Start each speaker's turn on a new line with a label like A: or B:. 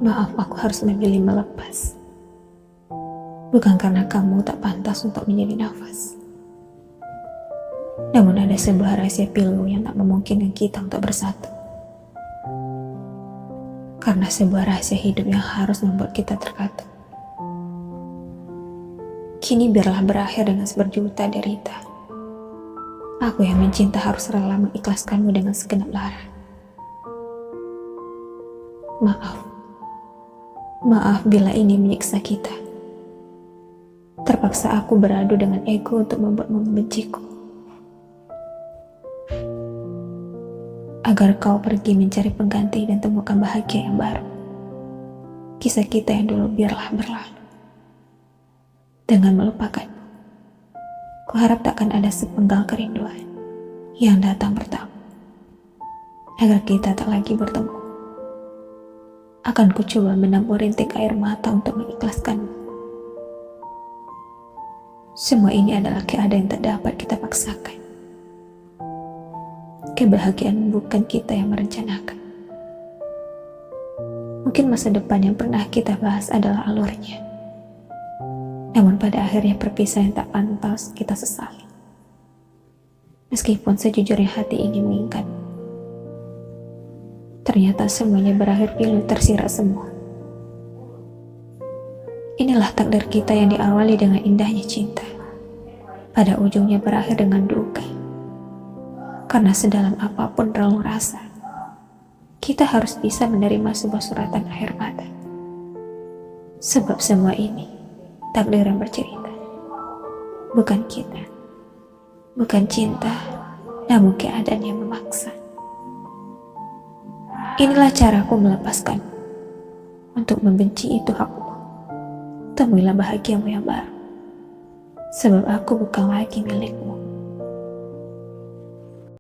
A: Maaf, aku harus memilih melepas. Bukan karena kamu tak pantas untuk menjadi nafas. Namun ada sebuah rahasia pilu yang tak memungkinkan kita untuk bersatu. Karena sebuah rahasia hidup yang harus membuat kita terkatup. Kini biarlah berakhir dengan seberjuta derita. Aku yang mencinta harus rela mengikhlaskanmu dengan segenap lara. Maaf bila ini menyiksa kita. Terpaksa aku beradu dengan ego untuk membuatmu membenciku. Agar kau pergi mencari pengganti dan temukan bahagia yang baru. Kisah kita yang dulu biarlah berlalu. Dengan melupakanmu, kuharap takkan ada sepenggal kerinduan yang datang bertamu. Agar kita tak lagi bertemu. Akan ku coba menampung rintik air mata untuk mengikhlaskanmu. Semua ini adalah keadaan yang tak dapat kita paksakan. Kebahagiaan bukan kita yang merencanakan. Mungkin masa depan yang pernah kita bahas adalah alurnya. Namun pada akhirnya perpisahan tak pantas kita sesali. Meskipun sejujurnya hati ini mengingat. Ternyata semuanya berakhir pilu tersirat semua. Inilah takdir kita yang diawali dengan indahnya cinta. Pada ujungnya berakhir dengan duka. Karena sedalam apapun relung rasa, kita harus bisa menerima sebuah suratan air mata. Sebab semua ini takdir yang bercerita. Bukan kita. Bukan cinta, namun keadaan yang memaksa. Inilah caraku melepaskan. Untuk membenci itu hakku. Temuilah bahagiamu yang baru. Sebab aku bukan lagi milikmu.